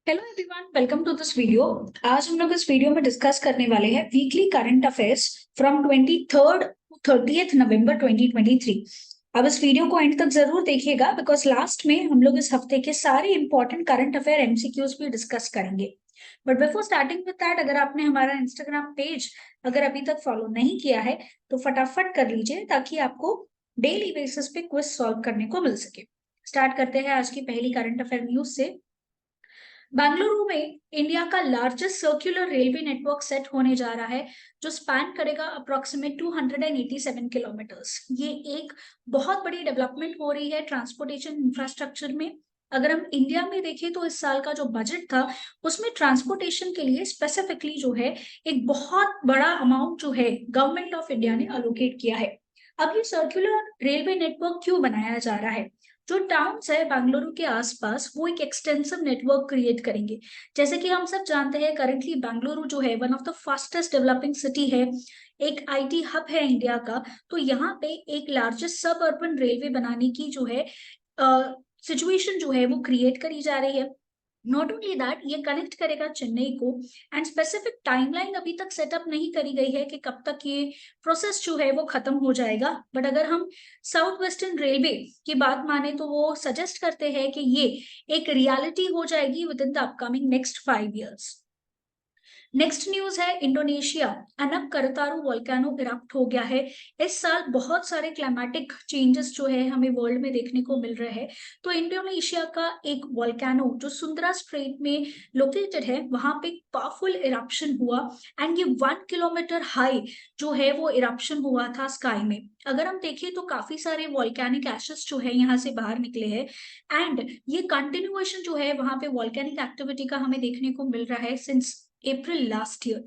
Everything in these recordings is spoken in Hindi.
Hello everyone, welcome to this video. आज हम लोग इस वीडियो में डिस्कस करने वाले हैं weekly current affairs from 23rd to 30th November 2023। अब इस वीडियो को एंड तक जरूर देखिएगा बिकॉज लास्ट में हम लोग इस हफ्ते के सारे इंपॉर्टेंट करंट अफेयर एमसीक्यूज भी डिस्कस करेंगे। But before starting with that, अगर आपने हमारा इंस्टाग्राम पेज अगर अभी तक फॉलो नहीं किया है तो फटाफट कर लीजिए ताकि आपको डेली बेसिस पे क्विज सॉल्व करने को मिल सके। स्टार्ट करते हैं आज की पहली करंट अफेयर न्यूज से। बेंगलुरु में इंडिया का largest circular railway network set होने जा रहा है जो स्पैन करेगा अप्रोक्सीमेट 287 किलोमीटर्स। ये एक बहुत बड़ी डेवलपमेंट हो रही है ट्रांसपोर्टेशन इंफ्रास्ट्रक्चर में। अगर हम इंडिया में देखें तो इस साल का जो बजट था उसमें ट्रांसपोर्टेशन के लिए स्पेसिफिकली जो है एक बहुत बड़ा अमाउंट जो है गवर्नमेंट ऑफ इंडिया ने अलोकेट किया है। अब ये सर्कुलर रेलवे नेटवर्क क्यों बनाया जा रहा है? जो टाउन्स है बेंगलुरु के आसपास वो एक एक्सटेंसिव नेटवर्क क्रिएट करेंगे। जैसे कि हम सब जानते हैं करंटली बेंगलुरु जो है one of the fastest developing city है, एक आईटी हब है इंडिया का। तो यहाँ पे एक लार्जेस्ट सब अर्बन रेलवे बनाने की जो है सिचुएशन जो है वो क्रिएट करी जा रही है। नॉट ओनली दैट, ये कनेक्ट करेगा चेन्नई को। एंड स्पेसिफिक टाइमलाइन अभी तक सेटअप नहीं करी गई है कि कब तक ये प्रोसेस जो है वो खत्म हो जाएगा। बट अगर हम साउथ वेस्टर्न रेलवे की बात माने तो वो सजेस्ट करते हैं कि ये एक रियलिटी हो जाएगी with in the upcoming next 5 years। Next news है इंडोनेशिया। अनब करतारू वोल्केनो इरप्ट हो गया है। इस साल बहुत सारे क्लाइमेटिक चेंजेस जो है हमें वर्ल्ड में देखने को मिल रहे हैं। तो इंडोनेशिया का एक वोल्केनो जो सुंदरा स्ट्रेट में लोकेटेड है वहां पे पावरफुल इरप्शन हुआ। एंड ये 1 किलोमीटर हाई जो है वो इरप्शन हुआ था स्काई में। अगर हम देखें तो काफी सारे वॉल्केनिक एशेस जो है यहाँ से बाहर निकले हैं। एंड ये कंटिन्यूएशन जो है वहां पे वॉल्केनिक एक्टिविटी का हमें देखने को मिल रहा है सिंस अप्रैल लास्ट ईयर।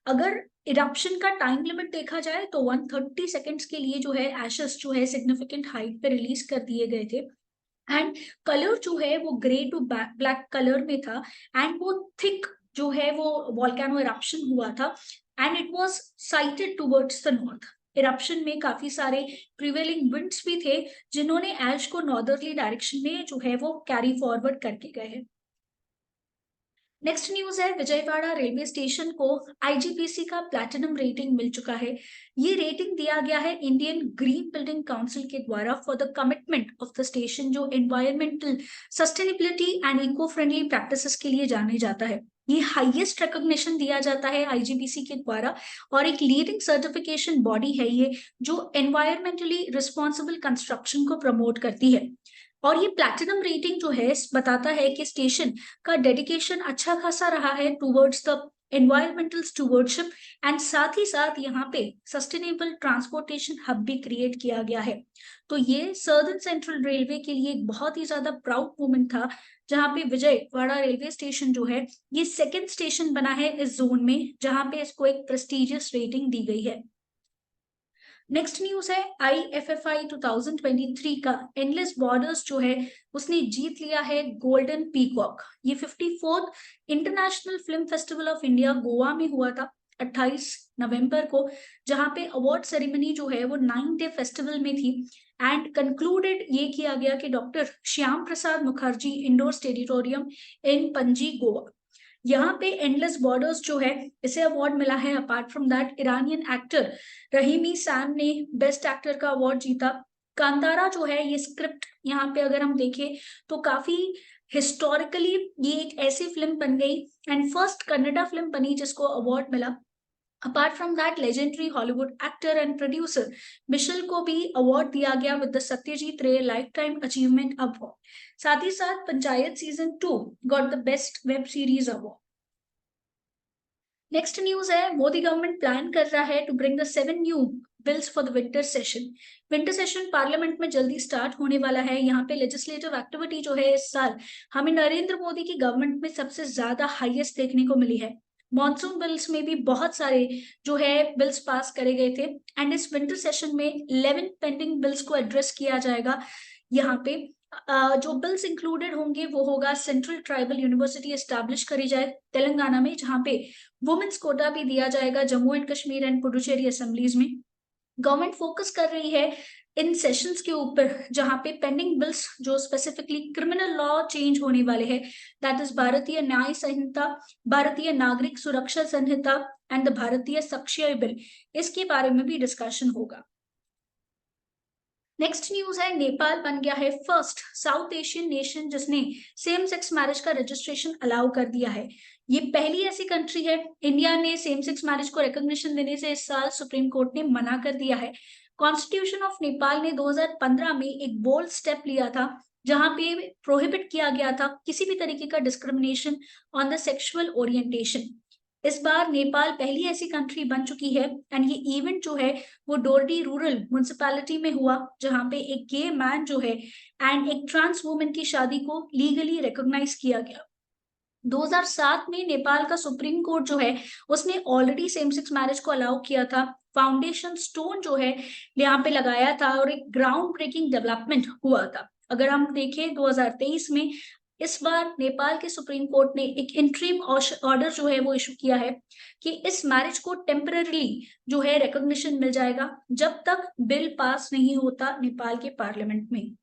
अगर इरप्शन का टाइम लिमिट देखा जाए तो 130 सेकेंड्स के लिए जो है एशेस जो है सिग्निफिकेंट हाइट पे रिलीज कर दिए गए थे। एंड कलर जो है वो ग्रे टू ब्लैक कलर में था। एंड वो थिक जो है वो वॉल्केनो इरप्शन हुआ था। And it was sighted towards the north. Eruption में काफी सारे प्रिवेलिंग विंड्स भी थे जिन्होंने एश को नॉर्दर्ली डायरेक्शन में जो है वो कैरी फॉरवर्ड करके गए हैं। नेक्स्ट न्यूज है विजयवाड़ा रेलवे स्टेशन को आईजीपीसी का प्लैटिनम रेटिंग मिल चुका है। ये रेटिंग दिया गया है इंडियन ग्रीन बिल्डिंग काउंसिल के द्वारा for the commitment of the station जो environmental sustainability and eco friendly practices के लिए जाने जाता है। ये हाईएस्ट रिकॉग्निशन दिया जाता है आईजीपीसी के द्वारा और एक लीडिंग सर्टिफिकेशन बॉडी है ये जो एनवायरमेंटली रिस्पॉन्सिबल कंस्ट्रक्शन को प्रमोट करती है। और ये प्लैटिनम रेटिंग जो है बताता है कि स्टेशन का डेडिकेशन अच्छा खासा रहा है टुवर्ड्स द एनवायरमेंटल स्टूवर्डशिप। एंड साथ ही साथ यहाँ पे सस्टेनेबल ट्रांसपोर्टेशन हब भी क्रिएट किया गया है। तो ये सर्दर्न सेंट्रल रेलवे के लिए एक बहुत ही ज्यादा प्राउड मोमेंट था जहाँ पे विजयवाड़ा रेलवे स्टेशन जो है ये सेकेंड स्टेशन बना है इस जोन में जहाँ पे इसको एक प्रेस्टिजियस रेटिंग दी गई है। नेक्स्ट न्यूज है IFFI 2023 का एंडलेस बॉर्डर्स जो है उसने जीत लिया है गोल्डन पीकॉक। ये 54th international film festival of India Goa में हुआ था 28 नवंबर को, जहां पे अवार्ड सेरेमनी जो है वो 9 डे फेस्टिवल में थी। एंड कंक्लूडेड ये किया गया कि डॉक्टर श्याम प्रसाद मुखर्जी इंडोर स्टेडिटोरियम इन पणजी गोवा। यहाँ पे एंडलेस बॉर्डर्स जो है इसे अवार्ड मिला है। Apart from that Iranian actor Rahimi Sam ने बेस्ट एक्टर का अवार्ड जीता। कांतारा जो है ये स्क्रिप्ट यहाँ पे अगर हम देखें तो काफी हिस्टोरिकली ये एक ऐसी फिल्म बन गई एंड फर्स्ट कन्नड़ा फिल्म बनी जिसको अवार्ड मिला। Apart from that legendary Hollywood actor and producer Michelle को भी अवार्ड दिया गया विद द सत्यजीत रे लाइफ टाइम अचीवमेंट अवार्ड। साथ ही साथ Panchayat season 2 got the best web series award. Next news है मोदी गवर्नमेंट प्लान कर रहा है to bring the 7 new bills for the winter session. Winter session parliament में जल्दी स्टार्ट होने वाला है। यहाँ पे लेजिस्लेटिव एक्टिविटी जो है इस साल हमें नरेंद्र मोदी की गवर्नमेंट में सबसे ज्यादा हाईएस्ट देखने को मिली है। मॉनसून बिल्स में भी बहुत सारे जो है बिल्स पास करे गए थे। एंड इस विंटर सेशन में 11 पेंडिंग बिल्स को एड्रेस किया जाएगा। यहाँ पे जो बिल्स इंक्लूडेड होंगे वो होगा सेंट्रल ट्राइबल यूनिवर्सिटी एस्टैब्लिश करी जाए तेलंगाना में, जहाँ पे वुमेन्स कोटा भी दिया जाएगा Jammu and Kashmir and Puducherry assemblies में। गवर्नमेंट फोकस कर रही है इन सेशंस के ऊपर जहां पे पेंडिंग बिल्स जो स्पेसिफिकली क्रिमिनल लॉ चेंज होने वाले हैं, दैट इज भारतीय न्याय संहिता, भारतीय नागरिक सुरक्षा संहिता एंड द भारतीय साक्ष्य बिल, इसके बारे में भी डिस्कशन होगा। नेक्स्ट न्यूज है, नेपाल बन गया है फर्स्ट साउथ एशियन नेशन जिसने सेम सेक्स मैरिज का रजिस्ट्रेशन अलाउ कर दिया है। ये पहली ऐसी कंट्री है, इंडिया ने सेम सेक्स मैरिज को रिकॉग्निशन देने से इस साल सुप्रीम कोर्ट ने मना कर दिया है। कॉन्स्टिट्यूशन ऑफ नेपाल ने 2015 में एक बोल्ड स्टेप लिया था जहां पे प्रोहिबिट किया गया था किसी भी तरीके का discrimination on the sexual orientation. इस बार नेपाल पहली ऐसी कंट्री बन चुकी है एंड ये इवेंट जो है वो डोरडी रूरल म्युनिसिपैलिटी में हुआ जहां पे एक गे मैन जो है एंड एक ट्रांस वुमेन की शादी को लीगली रिकॉग्नाइज किया गया। 2007 में नेपाल का सुप्रीम कोर्ट जो है उसने ऑलरेडी सेम सेक्स मैरिज को अलाउ किया था, फाउंडेशन स्टोन जो है यहाँ पे लगाया था और एक ग्राउंड ब्रेकिंग डेवलपमेंट हुआ था। अगर हम देखें 2023 में इस बार नेपाल के सुप्रीम कोर्ट ने एक इंटरिम ऑर्डर जो है वो इशू किया है कि इस मैरिज को टेम्पररीली जो है रिकॉग्निशन मिल जाएगा जब तक बिल पास नहीं होता नेपाल के पार्लियामेंट में।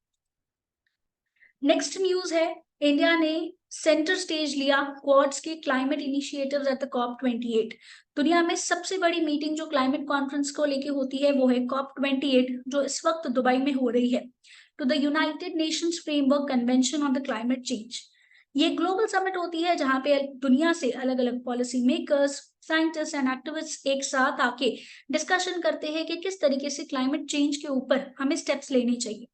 नेक्स्ट न्यूज है, इंडिया ने सेंटर स्टेज लिया क्वाड्स के climate initiatives at the COP28। दुनिया में सबसे बड़ी मीटिंग जो क्लाइमेट कॉन्फ्रेंस को लेके होती है वो है COP28 जो इस वक्त दुबई में हो रही है, to the United Nations framework convention on the climate change. ये ग्लोबल समिट होती है जहां पे दुनिया से अलग अलग policy makers, scientist and activist एक साथ आके डिस्कशन करते हैं कि किस तरीके से क्लाइमेट चेंज के ऊपर हमें स्टेप्स लेने चाहिए।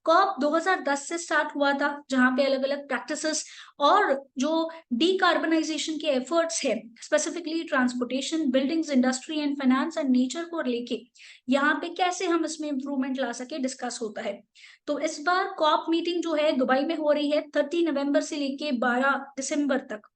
कॉप 2010 से स्टार्ट हुआ था जहां पे अलग अलग प्रैक्टिसेस और जो डीकार्बनाइजेशन के एफर्ट्स है specifically transportation, buildings, industry and finance and nature को लेके यहाँ पे कैसे हम इसमें इंप्रूवमेंट ला सके डिस्कस होता है। तो इस बार कॉप मीटिंग जो है दुबई में हो रही है 30 नवंबर से लेके 12 दिसंबर तक।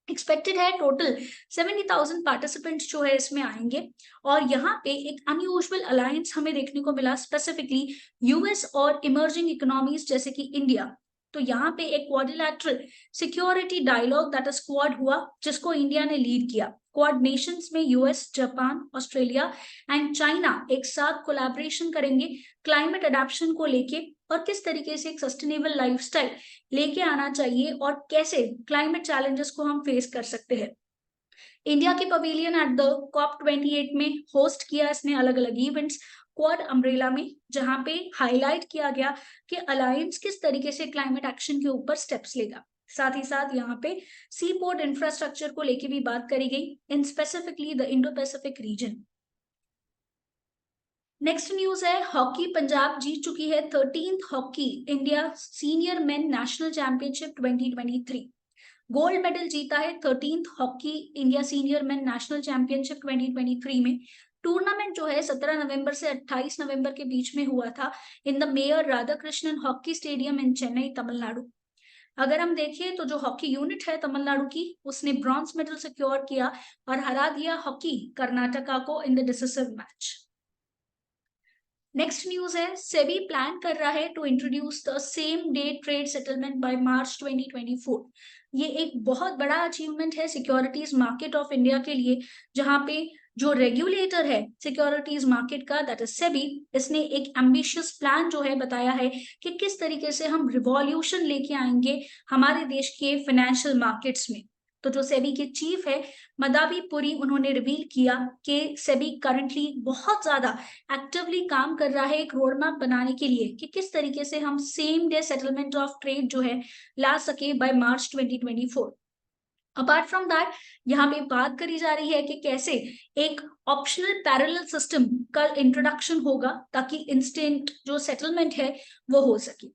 एक्सपेक्टेड है टोटल 70,000 पार्टिसिपेंट्स जो है इसमें आएंगे और यहाँ पे एक अनयूजुअल अलायंस हमें देखने को मिला स्पेसिफिकली यूएस और इमर्जिंग इकोनॉमीज जैसे कि इंडिया। तो यहाँ पे एक quadrilateral security dialogue that is Quad हुआ जिसको इंडिया ने लीड किया। क्वाड नेशंस में US, Japan, Australia and China एक साथ कोलैबोरेशन करेंगे क्लाइमेट अडेप्शन को लेके और किस तरीके से एक सस्टेनेबल लाइफस्टाइल लेके आना चाहिए और कैसे क्लाइमेट चैलेंजेस को हम फेस कर सकते हैं। इंडिया की पवेलियन एट द COP28 में होस्ट किया इसने अलग अलग इवेंट्स क्वाड अम्ब्रेला में जहां पे हाईलाइट किया गया कि अलायंस किस तरीके से क्लाइमेट एक्शन के ऊपर स्टेप्स लेगा। साथ ही साथ यहाँ पे सी पोर्ट इंफ्रास्ट्रक्चर को लेके भी बात करी गई in specifically the Indo Pacific region. Next news है, हॉकी पंजाब जीत चुकी है 13th hockey India senior men national championship 2023। Gold medal जीता है 13th hockey India senior men national championship 2023 में। टूर्नामेंट जो है 17 नवंबर से 28 नवंबर के बीच में हुआ था in the mayor Radhakrishnan hockey stadium इन चेन्नई, तमिलनाडु। अगर हम देखें तो जो हॉकी यूनिट है तमिलनाडु की उसने ब्रॉन्ज मेडल सिक्योर किया और हरा दिया हॉकी कर्नाटका को in the decisive match. Next news है, सेबी प्लान कर रहा है to introduce the same day trade settlement by March 2024। ये एक बहुत बड़ा अचीवमेंट है सिक्योरिटीज मार्केट ऑफ इंडिया के लिए जहां पे जो रेगुलेटर है सिक्योरिटीज मार्केट का दैट इज सेबी, इसने एक एम्बिशियस प्लान जो है बताया है कि किस तरीके से हम रिवॉल्यूशन लेके आएंगे हमारे देश के फाइनेंशियल मार्केट्स में। तो जो सेबी के चीफ है मदावी पुरी, उन्होंने रिवील किया कि सेबी करंटली बहुत ज्यादा एक्टिवली काम कर रहा है एक रोड मैप बनाने के लिए कि किस तरीके से हम same day settlement of trade जो है ला सके bye March 2024। Apart from that यहाँ पे बात करी जा रही है कि कैसे एक ऑप्शनल पैरेलल सिस्टम का इंट्रोडक्शन होगा ताकि इंस्टेंट जो सेटलमेंट है वो हो सके।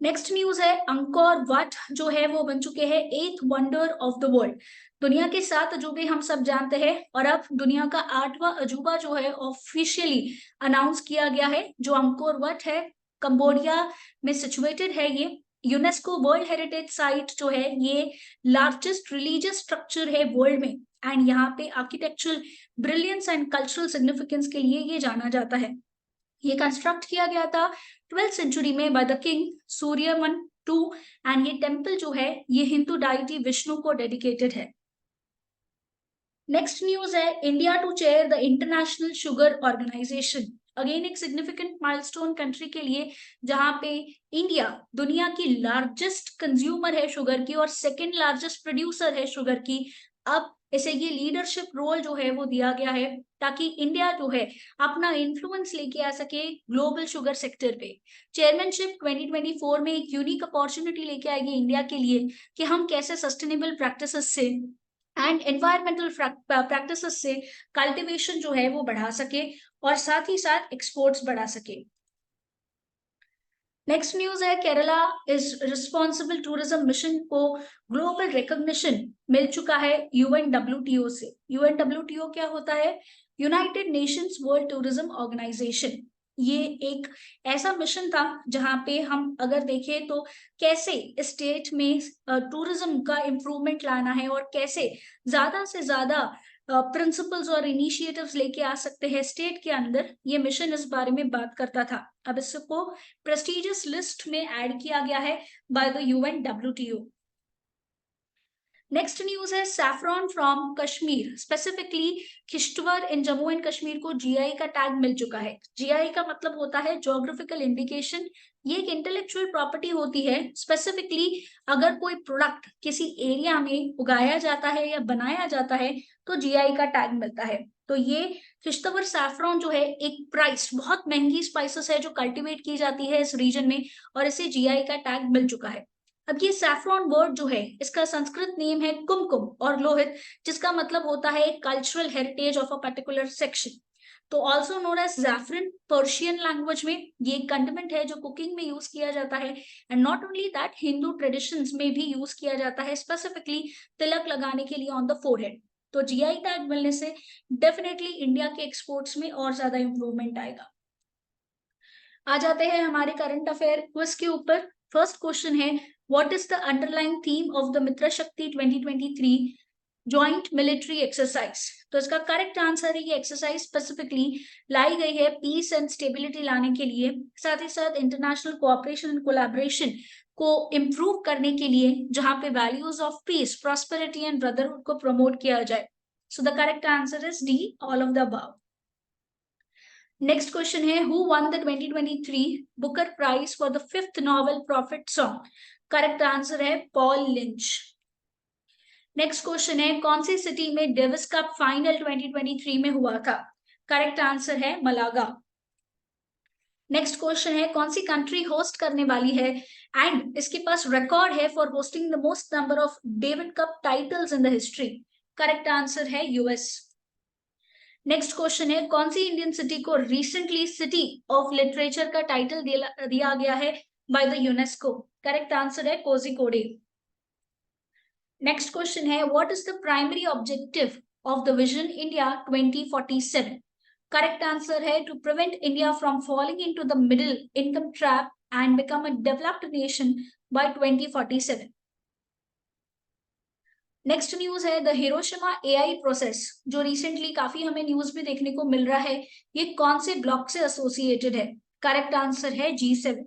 नेक्स्ट न्यूज है, अंकोर वाट जो है वो बन चुके हैं 8th wonder of the world. दुनिया के 7 अजूबे हम सब जानते हैं और अब दुनिया का 8वां अजूबा जो है ऑफिशियली अनाउंस किया गया है जो अंकोर वाट है। कंबोडिया में सिचुएटेड है ये यूनेस्को वर्ल्ड हेरिटेज साइट जो है, ये लार्जेस्ट रिलीजियस स्ट्रक्चर है वर्ल्ड में एंड यहाँ पे architectural brilliance and cultural significance के लिए ये जाना जाता है। ये कंस्ट्रक्ट किया गया था 12th सेंचुरी में by the king Suryaman II and ये टेम्पल जो है ये हिंदू डाइटी विष्णु को डेडिकेटेड है। नेक्स्ट न्यूज है, India to chair the international sugar organisation. Again एक सिग्निफिकेंट माइलस्टोन कंट्री के लिए, जहां पे इंडिया दुनिया की लार्जेस्ट कंज्यूमर है शुगर की और सेकेंड लार्जेस्ट प्रोड्यूसर है शुगर की। अब इसे ये लीडरशिप रोल जो है वो दिया गया है ताकि इंडिया जो है अपना इन्फ्लुएंस लेके आ सके ग्लोबल शुगर सेक्टर पे। चेयरमैनशिप 2024 में एक यूनिक अपॉर्चुनिटी लेके आएगी इंडिया के लिए कि हम कैसे सस्टेनेबल प्रैक्टिसेस से एंड एनवायरमेंटल प्रैक्टिसेस से कल्टीवेशन जो है वो बढ़ा सके और साथ ही साथ एक्सपोर्ट्स बढ़ा सके। नेक्स्ट न्यूज है, Kerala is responsible tourism mission को ग्लोबल रिकॉग्निशन मिल चुका है यूएनडब्ल्यूटीओ से। यूएनडब्ल्यूटीओ क्या होता है? United Nations World Tourism Organization. ये एक ऐसा मिशन था जहां पे हम अगर देखें तो कैसे स्टेट में टूरिज्म का इम्प्रूवमेंट लाना है और कैसे ज्यादा से ज्यादा प्रिंसिपल्स और इनिशिएटिव्स लेके आ सकते हैं स्टेट के अंदर, ये मिशन इस बारे में बात करता था। अब इसको प्रेस्टिजियस लिस्ट में ऐड किया गया है by the UNWTO. Next news है, saffron from Kashmir, specifically Kishtwar in Jammu and Kashmir को जीआई का टैग मिल चुका है। जीआई का मतलब होता है ज्योग्राफिकल इंडिकेशन। ये एक इंटेलेक्चुअल प्रॉपर्टी होती है। स्पेसिफिकली अगर कोई प्रोडक्ट किसी एरिया में उगाया जाता है या बनाया जाता है तो जीआई का टैग मिलता है। तो ये किश्तवाड़ सैफरॉन जो है एक प्राइस बहुत महंगी स्पाइसेस है जो कल्टीवेट की जाती है इस रीजन में और इसे जीआई का टैग मिल चुका है। अब ये सैफ्रॉन वर्ड जो है इसका संस्कृत नेम है कुमकुम और लोहित, जिसका मतलब होता है cultural heritage of a particular section. तो also known as zafran Persian language में ये एक कंडिमेंट है जो कुकिंग में यूज किया जाता है and not only that Hindu traditions में भी यूज किया जाता है, स्पेसिफिकली तिलक लगाने के लिए ऑन द फोरहेड। तो जीआई टैग मिलने से डेफिनेटली इंडिया के एक्सपोर्ट्स में और ज्यादा इंप्रूवमेंट आएगा। आ जाते हैं हमारे करंट अफेयर क्विज के ऊपर। फर्स्ट क्वेश्चन है, what is the underlying theme of the Mitra Shakti 2023 joint military exercise? तो इसका करेक्ट आंसर है, ये एक्सरसाइज स्पेसिफिकली लाई गई है पीस एंड स्टेबिलिटी लाने के लिए, साथ ही साथ इंटरनेशनल कोऑपरेशन एंड कोलैबोरेशन को इम्प्रूव करने के लिए, जहां पे values of peace, prosperity and brotherhood को प्रमोट किया जाए। So the correct answer is D, all of the above. Next question है, who won the 2023 Booker prize for the fifth novel prophet song? Correct answer है पॉल लिंच। नेक्स्ट क्वेश्चन है, कौन सी सिटी में डेविस कप फाइनल 2023 में हुआ था? करेक्ट आंसर है मलागा। नेक्स्ट क्वेश्चन है, कौन सी कंट्री होस्ट करने वाली है एंड इसके पास रिकॉर्ड है for hosting the most number of David cup titles in the history? Correct answer है यूएस। नेक्स्ट क्वेश्चन है, कौन सी इंडियन सिटी को रिसेंटली सिटी ऑफ लिटरेचर का टाइटल दिया गया है by the UNESCO? Correct answer है कोझिकोडे। नेक्स्ट क्वेश्चन है, what is the primary objective of the vision India 2047? Correct answer है to prevent India from falling into the middle income trap and become a developed nation by 2047। Next news है, द हिरोशिमा एआई प्रोसेस, जो रिसेंटली काफी हमें न्यूज में देखने को मिल रहा है, ये कौन से ब्लॉक से एसोसिएटेड है? करेक्ट आंसर है G7।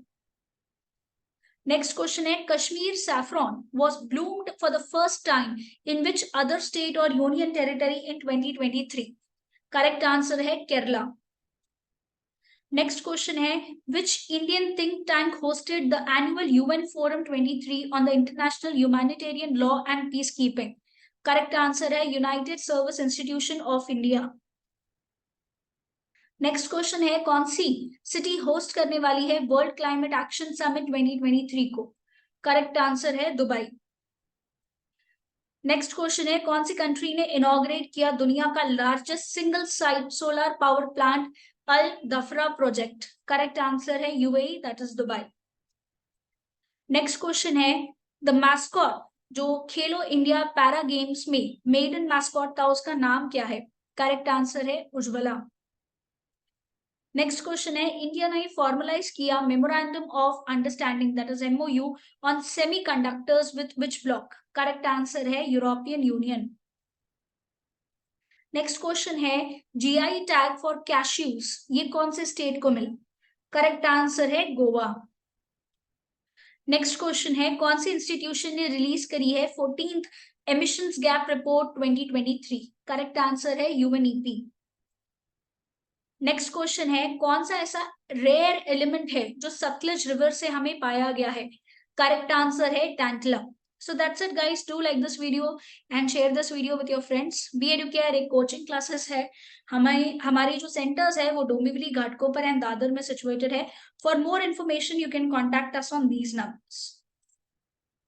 नेक्स्ट क्वेश्चन है, Kashmir saffron was bloomed for the first time in which other state और union territory in 2023? Correct answer है केरला। नेक्स्ट क्वेश्चन है, which Indian think tank hosted the annual UN forum 23 on the international humanitarian law and peacekeeping? Correct answer है United Service Institution of India. Next question है, कौन सी सिटी होस्ट करने वाली है वर्ल्ड क्लाइमेट एक्शन समिट 2023 को? करेक्ट आंसर है दुबई। नेक्स्ट क्वेश्चन है, कौन सी कंट्री ने इनॉग्रेट किया दुनिया का largest single site solar power plant Al Dhafra project? Correct answer है UAE, that is Dubai. Next question है, द मैस्कॉट जो खेलो इंडिया पैरा गेम्स में मेडन मैस्कॉट था उसका नाम क्या है? करेक्ट आंसर है उज्ज्वला। नेक्स्ट क्वेश्चन है, इंडिया ने फॉर्मलाइज किया memorandum of understanding that is MOU on semiconductors with which block? Correct answer है यूरोपियन यूनियन। नेक्स्ट क्वेश्चन है, जीआई टैग फॉर कैश्यूज ये कौन से स्टेट को मिला? करेक्ट आंसर है गोवा। नेक्स्ट क्वेश्चन है, कौन सी इंस्टीट्यूशन ने रिलीज करी है 14th emissions gap report 2023? Correct answer है यूएनईपी। नेक्स्ट क्वेश्चन है, कौन सा ऐसा रेयर एलिमेंट है जो सतलज रिवर से हमें पाया गया है? करेक्ट आंसर है tantalum. So that's it guys, do like this video and share this video with your friends. B Educare एक कोचिंग क्लासेस है. हमारी जो सेंटर्स है वो डोंबिवली, घाटकोपर एंड दादर में सिचुएटेड है. For more information you can contact us on these numbers.